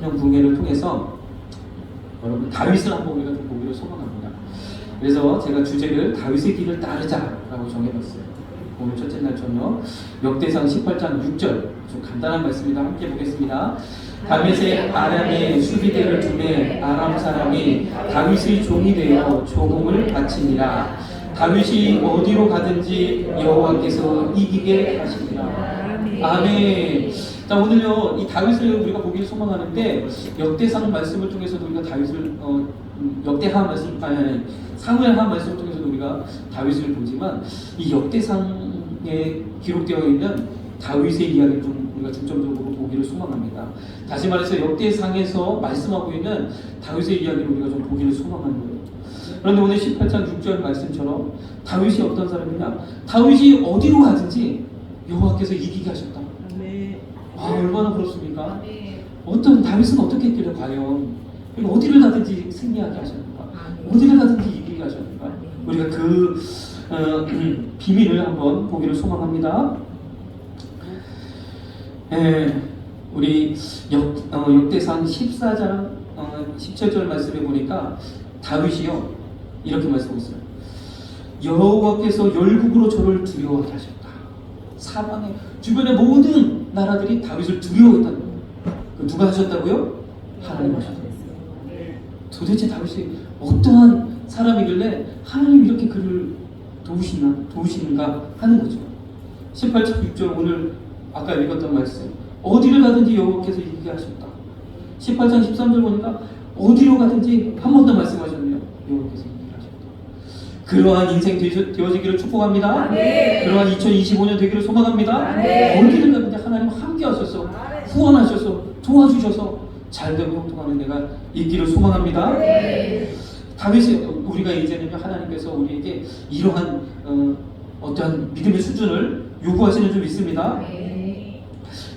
천년 궁예를 통해서 여러분 다윗을 한번 우리가 좀 보기를 소망합니다. 그래서 제가 주제를 다윗의 길을 따르자라고 정해봤어요. 오늘 첫째 날 저녁 역대상 18장 6절 좀 간단한 말씀입니다. 함께 보겠습니다. 다윗의 아람의 수비대를 두매 아람 사람이 다윗의 종이 되어 조공을 바치니라. 다윗이 어디로 가든지 여호와께서 이기게 하시니라. 아멘. 자, 오늘요 이 다윗을 우리가 보기를 소망하는데 역대상 말씀을 통해서도 우리가 다윗을 역대하 말씀 사무엘하 말씀을 통해서도 우리가 다윗을 보지만 이 역대상에 기록되어 있는 다윗의 이야기를 좀 우리가 중점적으로 보기를 소망합니다. 다시 말해서 역대상에서 말씀하고 있는 다윗의 이야기를 우리가 좀 보기를 소망하는 거예요. 그런데 오늘 18장 6절 말씀처럼 다윗이 어떤 사람이냐? 다윗이 어디로 가든지 여호와께서 이기게 하셨다. 아, 얼마나 그렇습니까? 어떤 다윗은 어떻게 했길래 과연 어디를 가든지 승리하게 하셨는가? 어디를 가든지 이기게 하셨는가? 우리가 그 비밀을 한번 보기를 소망합니다. 우리 역대상 14장 17절 말씀에 보니까 다윗이요 이렇게 말씀했어요. 여호와께서 열국으로 저를 두려워하게 하셨다. 사방에 주변의 모든 나라들이 다윗을 두려워했다는 거예요. 누가 하셨다고요? 하나님 하셨다고요. 도대체 다윗이 어떠한 사람이길래 하나님 이렇게 그를 도우시는가 하는 거죠. 18장 6절 오늘 아까 읽었던 말씀 어디를 가든지 여호와께서 이기게 하셨다. 18장 13절 보니까 어디로 가든지 한 번 더 말씀하셨네요. 여호와께서 이기게 하셨다. 그러한 인생 되어지기를 축복합니다. 그러한 2025년 되기를 소망합니다. 어디를 가든지 하나님 함께 하셔서 후원하셔서 도와주셔서 잘되고 형통하는 내가 있기를 소망합니다. 다윗이 우리가 이제는 하나님께서 우리에게 이러한 어떠한 믿음의 수준을 요구하시는 좀 있습니다.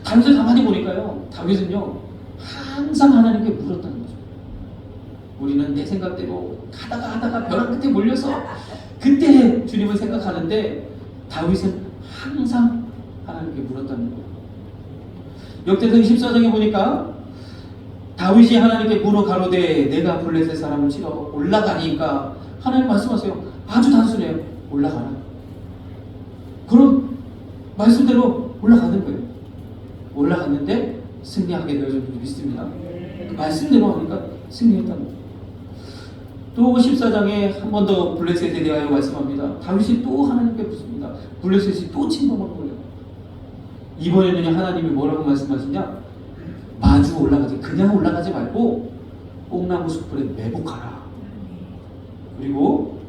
다윗을 가만히 보니까요, 다윗은요 항상 하나님께 물었다는 거죠. 우리는 내 생각대로 가다가 벼랑 끝에 몰려서 그때 주님을 생각하는데 다윗은 항상 하나님께 물었다는 거예요. 역대상 14장에 보니까 다윗이 하나님께 물어 가로되 내가 블레셋 사람을 치러 올라가니까 하나님 말씀하세요. 아주 단순해요. 올라가라. 그럼 말씀대로 올라가는 거예요. 올라갔는데 승리하게 되어졌는지 믿습니다. 그 말씀대로 하니까 승리했다는 거예요. 또 14장에 한 번 더 블레셋에 대하여 말씀합니다. 다윗이 또 하나님께 묻습니다. 블레셋이 또 침범한 거예요. 이번에는 하나님이 뭐라고 말씀하시냐? 마주 올라가지, 그냥 올라가지 말고 뽕나무 숲불에 매복하라. 그리고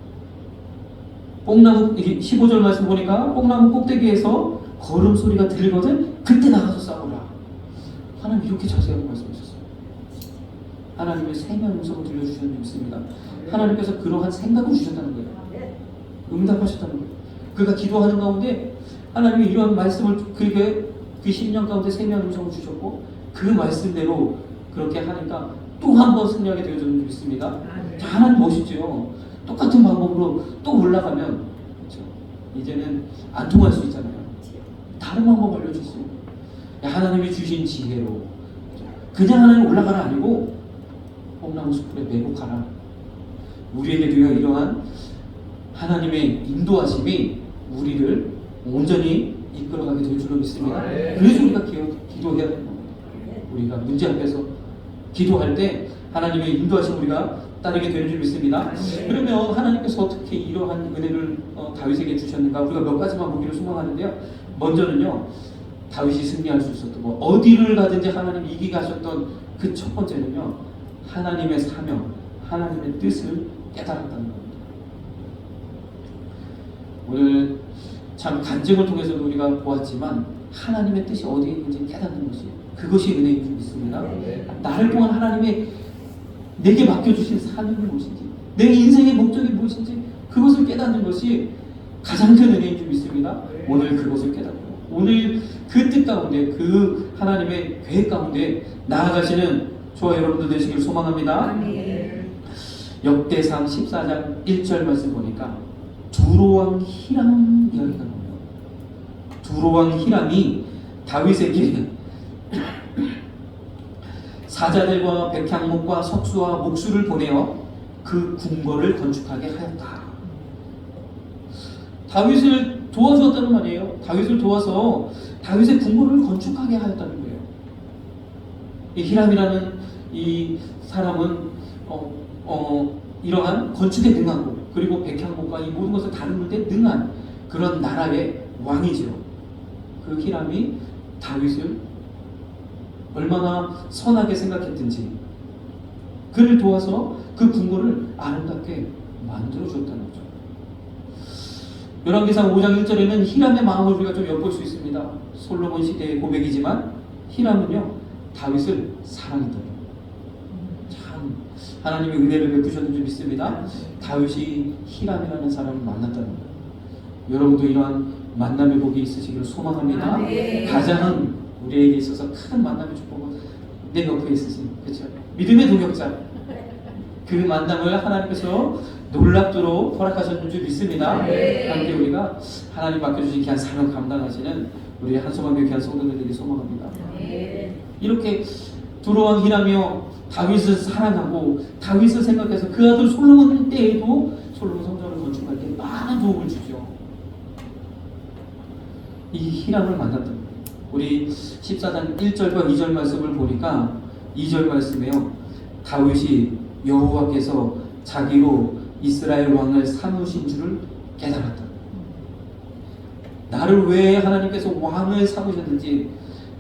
뽕나무 15절 말씀 보니까 뽕나무 꼭대기에서 걸음소리가 들리거든 그때 나가서 싸우라. 하나님 이렇게 자세하게 말씀하셨어요. 하나님의 세미한 음성을 들려주셨는 믿습니다. 하나님께서 그러한 생각을 주셨다는 거예요. 응답하셨다는 거예요. 그가 기도하는 가운데 하나님이 이러한 말씀을 그에게 그 10년 가운데 세미한 음성을 주셨고 그 말씀대로 그렇게 하니까 또 한 번 승리하게 되어졌는 믿습니다. 자, 하나님 멋있죠. 똑같은 방법으로 또 올라가면 그렇죠? 이제는 안 통할 수 있잖아요. 다른 방법 알려줬어요. 하나님이 주신 지혜로 그냥 하나님 올라가라 아니고 뽕나무 숲에 매복하라. 우리에게도요 이러한 하나님의 인도하심이 우리를 온전히 이끌어가게 될 줄로 믿습니다. 그래서 우리가 기도해야 됩니다. 우리가 문제 앞에서 기도할 때 하나님의 인도하심 우리가 따르게 되는 줄 믿습니다. 그러면 하나님께서 어떻게 이러한 은혜를 다윗에게 주셨는가 우리가 몇 가지만 보기를 소망하는데요. 먼저는요 다윗이 승리할 수 있었던 어디를 가든지 하나님 이기게 하셨던 그 첫 번째는요 하나님의 사명, 하나님의 뜻을 깨달았다는 겁니다. 오늘 참 간증을 통해서도 우리가 보았지만 하나님의 뜻이 어디에 있는지 깨닫는 것이 그것이 은혜인 줄 믿습니다. 나를 통한 하나님의 내게 맡겨주신 사명이 무엇인지 내 인생의 목적이 무엇인지 그것을 깨닫는 것이 가장 큰 은혜인 줄 믿습니다. 오늘 그것을 깨닫고 오늘 그 뜻 가운데 그 하나님의 계획 가운데 나아가시는 저와 여러분들 되시길 소망합니다. 역대상 14장 1절 말씀 보니까 두로왕 히람 이야기가 나와요. 두로왕 히람이 다윗에게 사자들과 백향목과 석수와 목수를 보내어 그 궁궐을 건축하게 하였다. 다윗을 도와주었다는 말이에요. 다윗을 도와서 다윗의 궁궐을 건축하게 하였다는 거예요. 이 히람이라는 이 사람은 이러한 건축에 능하고, 그리고 백향목과 이 모든 것을 다루는 데 능한 그런 나라의 왕이죠. 그 히람이 다윗을 얼마나 선하게 생각했든지 그를 도와서 그 궁궐을 아름답게 만들어 줬다는 거죠. 열왕기상 5장 1절에는 히람의 마음을 우리가 좀 엿볼 수 있습니다. 솔로몬 시대의 고백이지만 히람은요, 다윗을 사랑했다. 참 하나님의 은혜를 베푸셨는 줄 믿습니다. 다윗이 히람이라는 사람을 만났다는 거예요. 여러분도 이러한 만남의 복이 있으시기를 소망합니다. 가장 우리에게 있어서 큰 만남의 축복은 내 옆에 있으신, 그렇죠? 믿음의 동역자, 그 만남을 하나님께서 놀랍도록 허락하셨는 줄 믿습니다. 함께 우리가 하나님 맡겨주신 귀한 사명 감당하시는 우리 한소망교 귀한 성도들 되기 소망합니다. 이렇게 두로왕 히람이요, 다윗을 사랑하고 다윗을 생각해서 그 아들 솔로몬 때에도 솔로몬 성전을 건축할 때 많은 도움을 주죠. 이 히람을 만났던 거예요. 우리 14장 1절과 2절 말씀을 보니까 2절 말씀에요, 다윗이 여호와께서 자기로 이스라엘 왕을 삼으신 줄을 깨달았다. 나를 왜 하나님께서 왕을 삼으셨는지,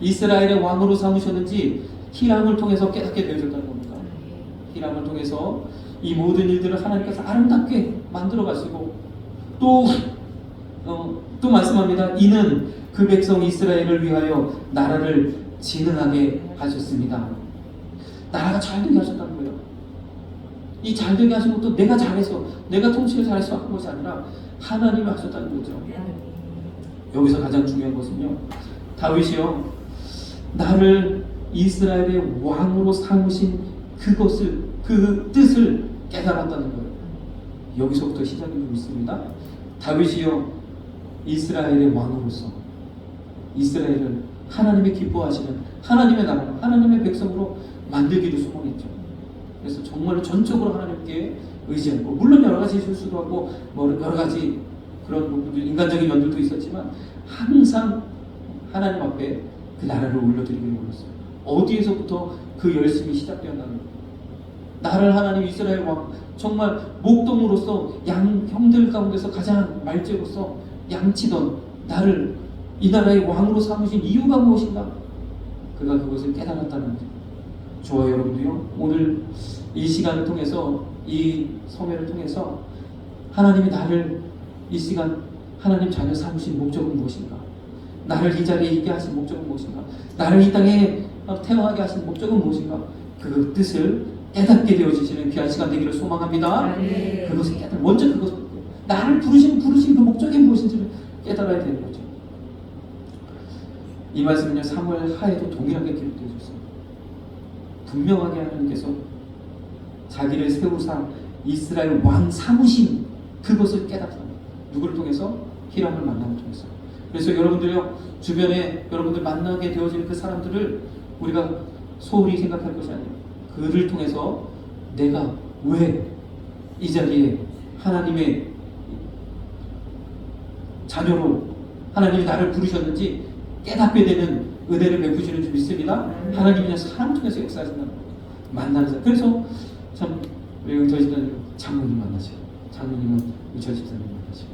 이스라엘의 왕으로 삼으셨는지 히람을 통해서 깨닫게 되어졌다는 겁니다. 히람을 통해서 이 모든 일들을 하나님께서 아름답게 만들어 가시고 또 말씀합니다. 이는 그 백성 이스라엘을 위하여 나라를 진흥하게 하셨습니다. 나라가 잘되게 하셨다는 거예요. 이 잘되게 하신 것도 내가 잘해서, 내가 통치를 잘해서 한 것이 아니라 하나님이 하셨다는 거죠. 여기서 가장 중요한 것은요, 다윗이요, 나를 이스라엘의 왕으로 삼으신 그것을, 그 뜻을 깨달았다는 거예요. 여기서부터 시작인 줄 믿습니다. 다윗이요, 이스라엘의 왕으로서 이스라엘을 하나님이 기뻐하시는 하나님의 나라, 하나님의 백성으로 만들기를 소원했죠. 그래서 정말로 전적으로 하나님께 의지하고, 물론 여러 가지 실수도 하고 여러 가지 그런 부분들, 인간적인 면들도 있었지만 항상 하나님 앞에 그 나라를 올려드리기를 원했어요. 어디에서부터 그 열심이 시작되었나는 거예요. 나를 하나님 이스라엘 왕, 정말 목동으로서 형들 가운데서 가장 말제로서 양치던 나를 이 나라의 왕으로 삼으신 이유가 무엇인가? 그가 그것을 깨달았다는 거죠. 저와 여러분도요, 오늘 이 시간을 통해서, 이 성회를 통해서 하나님이 나를 이 시간 하나님 자녀 삼으신 목적은 무엇인가? 나를 이 자리에 있게 하신 목적은 무엇인가? 나를 이 땅에 태어나게 하신 목적은 무엇인가? 그 뜻을 깨닫게 되어지시는 귀한 시간 되기를 소망합니다. 그것을 먼저 그것을, 나를 부르신 그 목적이 무엇인지를 깨달아야 되는 거죠. 이 말씀은요, 사무엘 하에도 동일하게 기록되어 있습니다. 분명하게 하나님께서 자기를 세우사 이스라엘 왕 삼으신 그것을 깨닫습니다. 누구를 통해서? 히람을 만남을 통해서. 그래서 여러분들요, 주변에 여러분들 만나게 되어지는 그 사람들을 우리가 소홀히 생각할 것이 아니에요. 그를 통해서 내가 왜 이 자리에 하나님의 자녀로 하나님이 나를 부르셨는지 깨닫게 되는 은혜를 베푸시는 줄 믿습니다. 하나님이 그냥 사람 통해서 역사하신다는 거예요. 만나는 사람. 그래서 참 우리 저희 집사님 장모님 만나시고, 장모님은 저희 집사님 만나시고,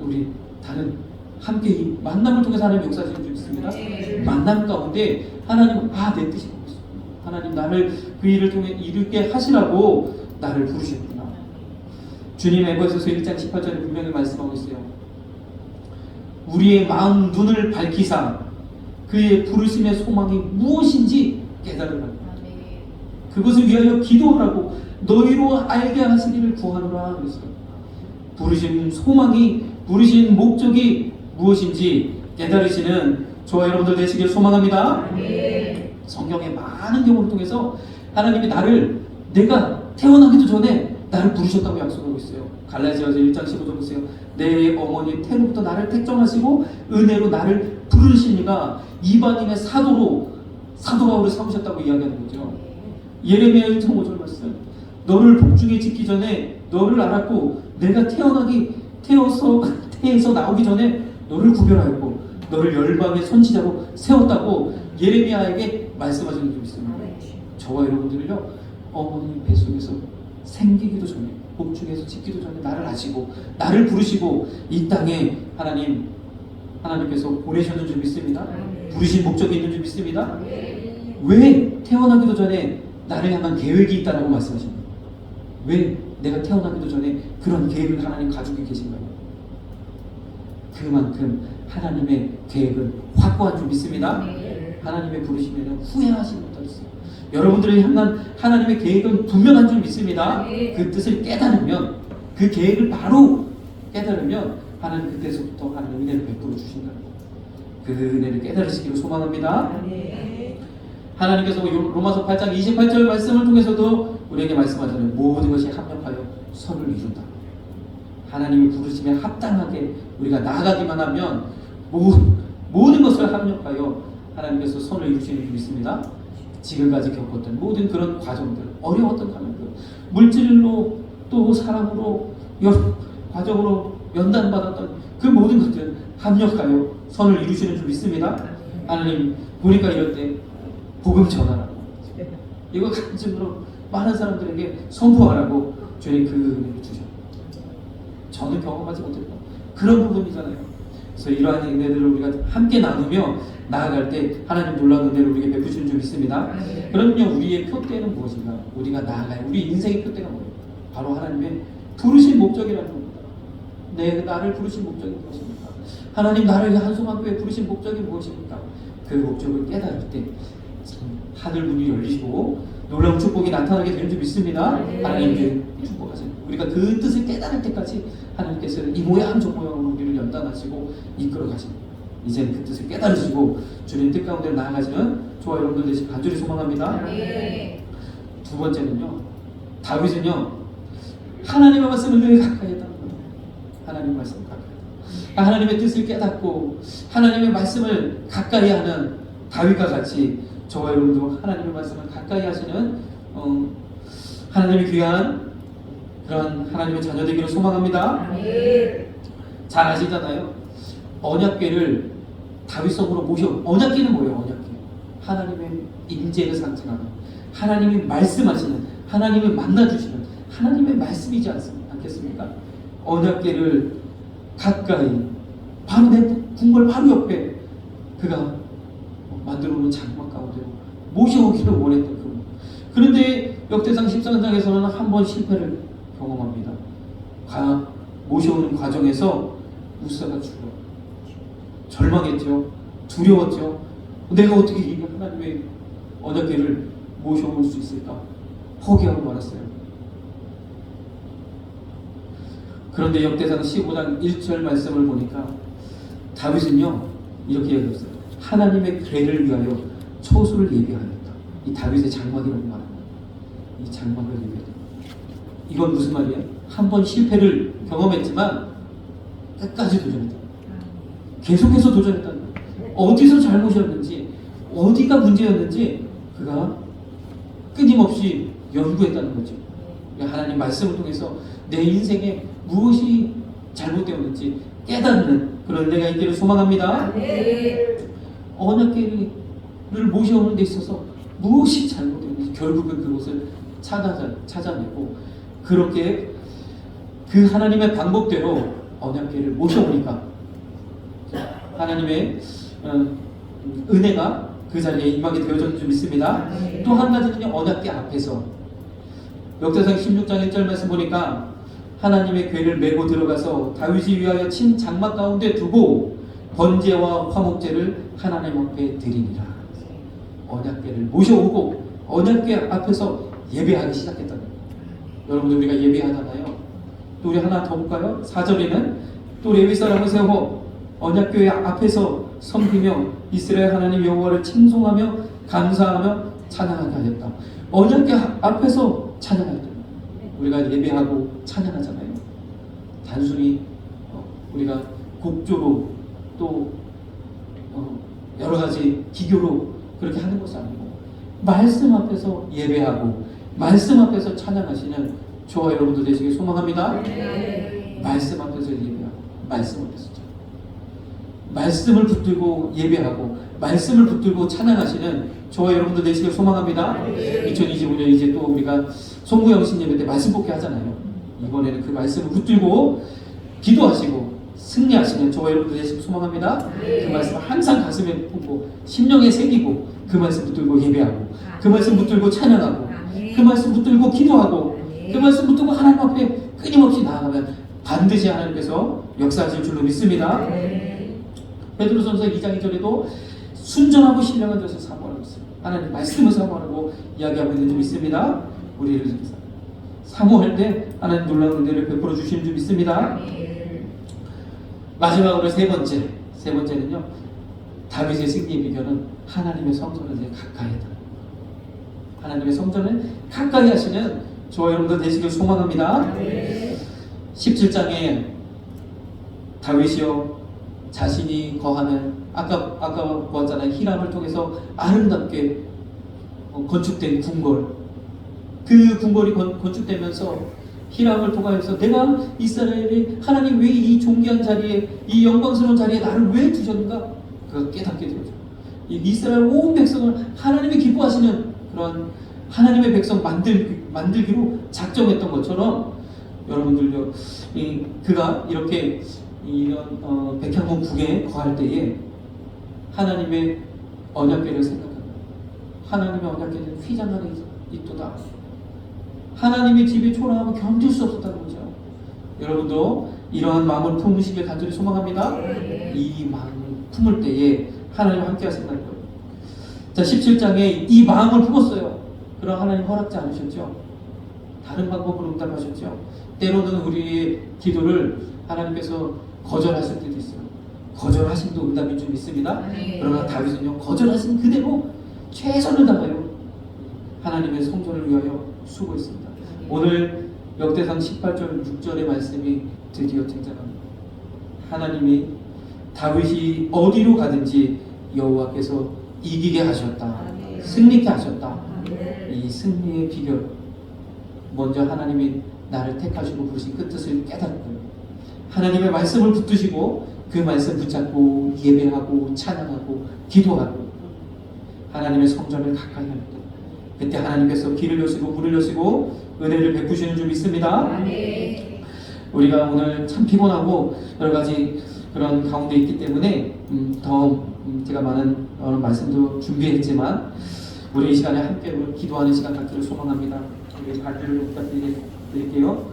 우리 다른 함께 이 만남을 통해서 하나님 역사하시는 줄 믿습니다. 만남 가운데 하나님은 내 뜻이 뭐겠어? 하나님 나를 그 일을 통해 이루게 하시라고 나를 부르셨구나. 주님 에베소서 1장 18절에 분명히 말씀하고 있어요. 우리의 마음 눈을 밝히사 그의 부르심의 소망이 무엇인지 깨달으라. 그것을 위하여 기도하라고 너희로 알게 하시기를 구하노라 그랬어요. 부르신 소망이, 부르신 목적이 무엇인지 깨달으시는 저와 여러분들 되시길 소망합니다. 성경의 많은 경우를 통해서 하나님이 나를, 내가 태어나기도 전에 나를 부르셨다고 약속하고 있어요. 갈라디아서 1장 15절 보세요. 내 어머니 태로부터 나를 택정하시고 은혜로 나를 부르시니가 이방인의 사도 바울을 삼으셨다고 이야기하는 거죠. 예레미야 1장 5절 말씀. 너를 복중에 짓기 전에 너를 알았고 내가 태에서 나오기 전에 너를 구별하였고 너를 열방의 선지자로 세웠다고 예레미야에게 말씀하시는 줄 있습니다. 저와 여러분들은요, 어머니 뱃속에서 생기기도 전에, 복중에서 짓기도 전에 나를 아시고 나를 부르시고 이 땅에 하나님께서 보내셨는 줄 믿습니다. 부르신 목적이 있는 줄 믿습니다. 왜 태어나기도 전에 나를 향한 계획이 있다고 말씀하십니까? 왜 내가 태어나기도 전에 그런 계획을 하나님 가지고 계신가요? 그만큼 하나님의 계획은 확고한 줄 믿습니다. 하나님의 부르시면 후회하지 못하겠어요. 여러분들을 향한 하나님의 계획은 분명한 줄 믿습니다. 그 뜻을 깨달으면, 그 계획을 바로 깨달으면 하나님 그때서부터 하나님 은혜를 베풀어 주신다. 그 은혜를 깨달으시기를 소망합니다. 하나님께서 로마서 8장 28절 말씀을 통해서도 우리에게 말씀하잖아요. 모든 것이 합력하여 선을 이룬다. 하나님이 부르심에 합당하게 우리가 나아가기만 하면 모든 것을 합력하여 하나님께서 선을 이루시는 줄 믿습니다. 지금까지 겪었던 모든 그런 과정들, 어려웠던 과정들, 물질로 또 사랑으로 여러 과정으로 연단받았던 그 모든 것들 합력하여 선을 이루시는 줄 믿습니다. 하나님 보니까 이럴 때 복음 전하라고, 이거 간증으로 많은 사람들에게 선포하라고 주님 그 은혜를 주셨고, 저는 경험하지 못했던 그런 부분이잖아요. 그래서 이러한 은혜들을 우리가 함께 나누며 나아갈 때 하나님 놀라운 은혜를 우리에게 베푸시는 줄 믿습니다. 그러면요, 우리의 표대는 무엇인가? 우리가 나아갈 우리 인생의 표대가 뭐예요? 바로 하나님의 부르신 목적이라는 겁니다. 나를 부르신 목적이 무엇입니까? 하나님 나를 한송학교에 부르신 목적이 무엇입니까? 그 목적을 깨달을 때 하늘 문이 열리고 놀라운 축복이 나타나게 되는 줄 믿습니다. 하나님께 축복하세요. 우리가 그 뜻을 깨달을 때까지 하나님께서 이 모양 저 모양으로 우리를 연단하시고 이끌어 가십니다. 이제는 그 뜻을 깨달으시고 주님 뜻 가운데 나아가시는 저와 여러분들 되시 간절히 소망합니다. 두 번째는요, 다윗은요 하나님의 말씀을 늘 가까이 했다는 거예요. 하나님의 말씀을 가까이 했다. 하나님의 뜻을 깨닫고 하나님의 말씀을 가까이 하는 다윗과 같이 저와 여러분도 하나님의 말씀을 가까이 하시는 하나님의 귀한 그런 하나님의 자녀 되기를 소망합니다. 잘 아시잖아요. 언약궤를 다윗성으로 언약궤는 뭐예요? 언약궤. 하나님의 임재를 상징하는, 하나님이 말씀하시는, 하나님이 만나주시는 하나님의 말씀이지 않겠습니까? 언약궤를 가까이, 바로 내 궁궐 바로 옆에 그가 만들어 놓은 장막 가운데로 모셔오기를 원했던 그. 그런데 역대상 13장에서는 한 번 실패를 경험합니다. 모셔오는 과정에서 우사가 죽어 절망했죠. 두려웠죠. 내가 어떻게 이 하나님의 언약궤를 모셔올 수 있을까? 포기하고 말았어요. 그런데 역대상 15장 1절 말씀을 보니까 다윗은요 이렇게 얘기했어요. 하나님의 궤를 위하여 초소를 예비하였다. 이 다윗의 장막이라고 말합니다. 이 장막을 예비하였다. 이건 무슨 말이에요? 한 번 실패를 경험했지만 끝까지 도전했다. 계속해서 도전했다는 거예요. 어디서 잘못이었는지, 어디가 문제였는지 그가 끊임없이 연구했다는 거죠. 하나님 말씀을 통해서 내 인생에 무엇이 잘못되었는지 깨닫는 그런 은혜가 있기를 소망합니다. 언약궤를 모셔오는 데 있어서 무엇이 잘못되었는지 결국은 그것을 찾아내고 그렇게 그 하나님의 방법대로 언약궤를 모셔오니까 하나님의 은혜가 그 자리에 임하게 되어졌는 줄 믿습니다. 또 한 가지는요, 언약궤 앞에서 역대상 16장 1절 말씀 보니까 하나님의 궤를 메고 들어가서 다윗이 위하여 친 장막 가운데 두고 번제와 화목제를 하나님 앞에 드리니라. 언약궤를 모셔오고 언약궤 앞에서 예배하기 시작했다는 거예요. 여러분들 우리가 예배하잖아요. 또 우리 하나 더 볼까요? 4절에는 또 레위 사람을 세워 언약궤 앞에서 섬기며 이스라엘 하나님 여호와를 칭송하며 감사하며 찬양하게 하였다. 언약궤 앞에서 찬양하였다. 우리가 예배하고 찬양하잖아요. 단순히 우리가 곡조로 또 여러 가지 기교로 그렇게 하는 것이 아니고 말씀 앞에서 예배하고 말씀 앞에서 찬양하시는 저와 여러분도 되시길 소망합니다. 말씀 앞에서 예배하고 말씀 앞에서 찬양. 말씀을 붙들고 예배하고 말씀을 붙들고 찬양하시는 저와 여러분도 되시길 소망합니다. 2025년 이제 또 우리가 송구영신 예배 때 말씀 복귀 하잖아요. 이번에는 그 말씀을 붙들고 기도하시고 승리하시는 저와 여러분도 되시길 소망합니다. 그 말씀을 항상 가슴에 품고 심령에 새기고 그 말씀 붙들고 예배하고 그 말씀 붙들고 찬양하고 그 말씀 붙들고 기도하고 그 말씀 붙들고 하나님 앞에 끊임없이 나아가면 반드시 하나님께서 역사하실 줄로 믿습니다. 베드로전서 2장 2절에도 순전하고 신령한 것을 사모하고 있습니다. 하나님 말씀을 사모하고 이야기하고 있는 줄 믿습니다. 우리를 사모할 때 하나님 놀라운 은혜를 베풀어 주시는 줄 믿습니다. 마지막으로 세 번째는요. 다윗의 승리의 비결은 하나님의 성전을 가까이 하다. 하나님의 성전을 가까이 하시는 저와 여러분들 되시길 소망합니다. 17장에 다윗이요 자신이 거하는 아까 보았잖아요. 히람을 통해서 아름답게 건축된 궁궐, 그 궁궐이 건축되면서 히람을 통하여서 내가 이스라엘이 하나님 왜 이 존귀한 자리에 이 영광스러운 자리에 나를 왜 두셨는가 그걸 깨닫게 되죠. 이 이스라엘 온 백성을 하나님이 기뻐하시는 그런 하나님의 백성 만들기로 작정했던 것처럼 여러분들요 그가 이렇게 이런 백향문 국에 거할 때에 하나님의 언약궤를 생각합니다. 하나님의 언약궤는 휘장 안에 있도다. 하나님의 집에 초라하면 견딜 수 없었다는 거죠. 여러분도 이러한 마음을 품으시길 간절히 소망합니다. 이 마음을 품을 때에 하나님과 함께 하신다는 거예요. 자, 17장에 이 마음을 품었어요. 그럼 하나님 허락지 않으셨죠? 다른 방법으로 응답하셨죠? 때로는 우리의 기도를 하나님께서 거절하실 때도 있어요. 거절하심도 응답인 줄 믿습니다. 그러나 다윗은요 거절하신 그대로 최선을 다하여 하나님의 성전을 위하여 수고했습니다. 오늘 역대상 18절 6절의 말씀이 드디어 등장합니다. 하나님이 다윗이 어디로 가든지 여호와께서 이기게 하셨다. 승리케 하셨다. 이 승리의 비결, 먼저 하나님이 나를 택하시고 부르신 그 뜻을 깨닫고 하나님의 말씀을 붙드시고 그 말씀 붙잡고 예배하고 찬양하고 기도하고 하나님의 성전을 가까이 할 때 그때 하나님께서 길을 여시고 물을 여시고 은혜를 베푸시는 줄 믿습니다. 우리가 오늘 참 피곤하고 여러 가지 그런 가운데 있기 때문에 제가 많은 말씀도 준비했지만 우리 이 시간에 함께 기도하는 시간 갖기를 소망합니다. 우리 발표를 부탁드릴게요.